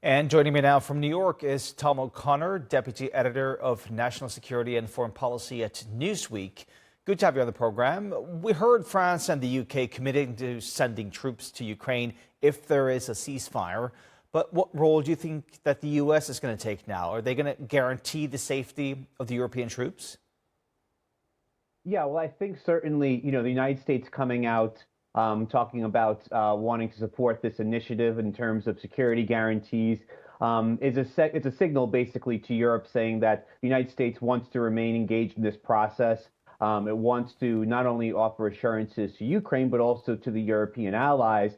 And joining me now from New York is Tom O'Connor, Deputy Editor of National Security and Foreign Policy at Newsweek. Good to have you on the program. We heard France and the UK committing to sending troops to Ukraine if there is a ceasefire. But what role do you think that the US is going to take now? Are they going to guarantee the safety of the European troops? Yeah, well, I think certainly, the United States coming out talking about wanting to support this initiative in terms of security guarantees it's a signal basically to Europe saying that the United States wants to remain engaged in this process. It wants to not only offer assurances to Ukraine, but also to the European allies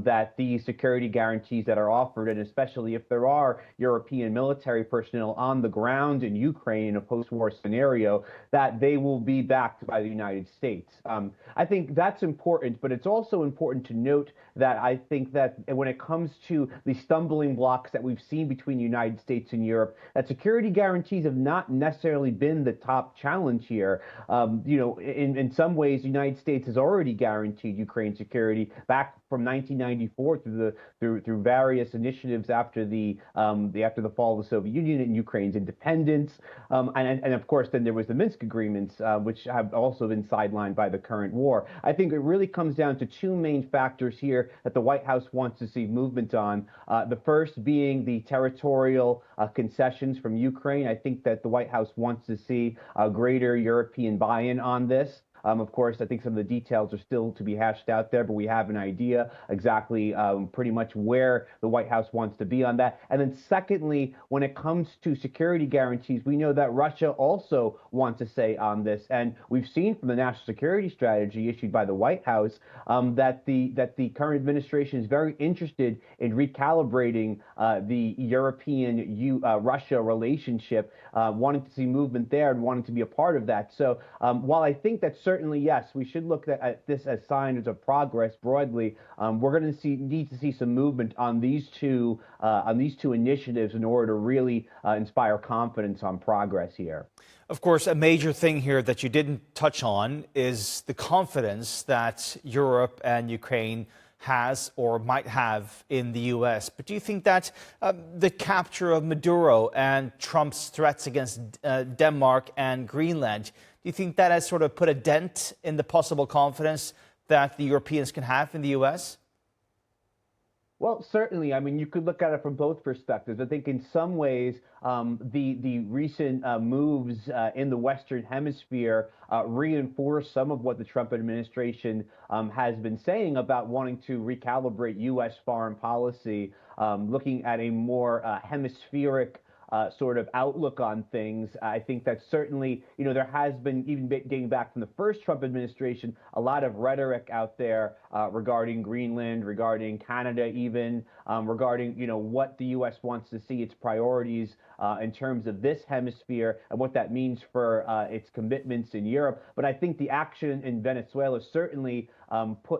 that these security guarantees that are offered, and especially if there are European military personnel on the ground in Ukraine in a post-war scenario, that they will be backed by the United States. I think that's important, but it's also important to note that I think that when it comes to the stumbling blocks that we've seen between the United States and Europe, that security guarantees have not necessarily been the top challenge here. In some ways, the United States has already guaranteed Ukraine security back from 1994 through various initiatives after the fall of the Soviet Union and Ukraine's independence, and of course then there was the Minsk agreements, which have also been sidelined by the current war. I think it really comes down to two main factors here that the White House wants to see movement on. The first being the territorial concessions from Ukraine. I think that the White House wants to see a greater European buy-in on this. Of course, I think some of the details are still to be hashed out there, but we have an idea exactly pretty much where the White House wants to be on that. And then secondly, when it comes to security guarantees, we know that Russia also wants to say on this. And we've seen from the national security strategy issued by the White House that the current administration is very interested in recalibrating the European-Russia relationship, wanting to see movement there and wanting to be a part of that. So while I think that certainly, yes, we should look at this as signs of progress broadly. We're going to need to see some movement on these two initiatives in order to really inspire confidence on progress here. Of course, a major thing here that you didn't touch on is the confidence that Europe and Ukraine has or might have in the U.S. But do you think that the capture of Maduro and Trump's threats against Denmark and Greenland, do you think that has sort of put a dent in the possible confidence that the Europeans can have in the U.S.? Well, certainly. I mean, you could look at it from both perspectives. I think in some ways, the recent moves in the Western Hemisphere reinforce some of what the Trump administration has been saying about wanting to recalibrate U.S. foreign policy, looking at a more hemispheric sort of outlook on things. I think that certainly, there has been, even dating back from the first Trump administration, a lot of rhetoric out there regarding Greenland, regarding Canada even, regarding, what the U.S. wants to see its priorities in terms of this hemisphere and what that means for its commitments in Europe. But I think the action in Venezuela certainly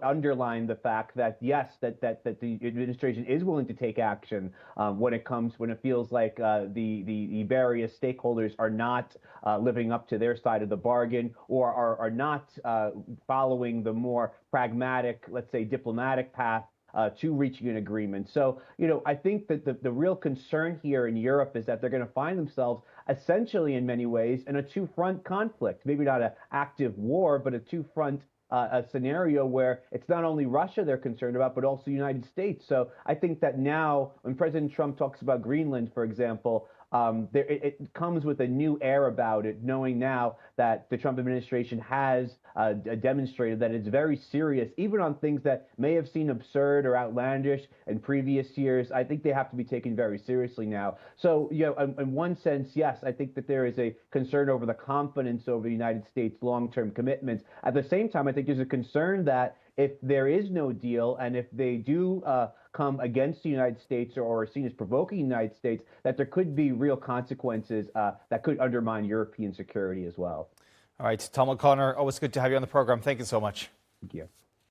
underline the fact that, yes, that the administration is willing to take action when it feels like the various stakeholders are not living up to their side of the bargain, or are not following the more pragmatic, let's say, diplomatic path to reaching an agreement. So, I think that the real concern here in Europe is that they're going to find themselves essentially in many ways in a two-front conflict, maybe not an active war, but a two-front a scenario where it's not only Russia they're concerned about, but also the United States. So I think that now, when President Trump talks about Greenland, for example, it comes with a new air about it, knowing now that the Trump administration has demonstrated that it's very serious, even on things that may have seemed absurd or outlandish in previous years. I think they have to be taken very seriously now. So, in one sense, yes, I think that there is a concern over the confidence over the United States' long-term commitments. At the same time, I think there's a concern that if there is no deal, and if they do come against the United States or are seen as provoking the United States, that there could be real consequences that could undermine European security as well. All right, Tom O'Connor, always good to have you on the program. Thank you so much. Thank you.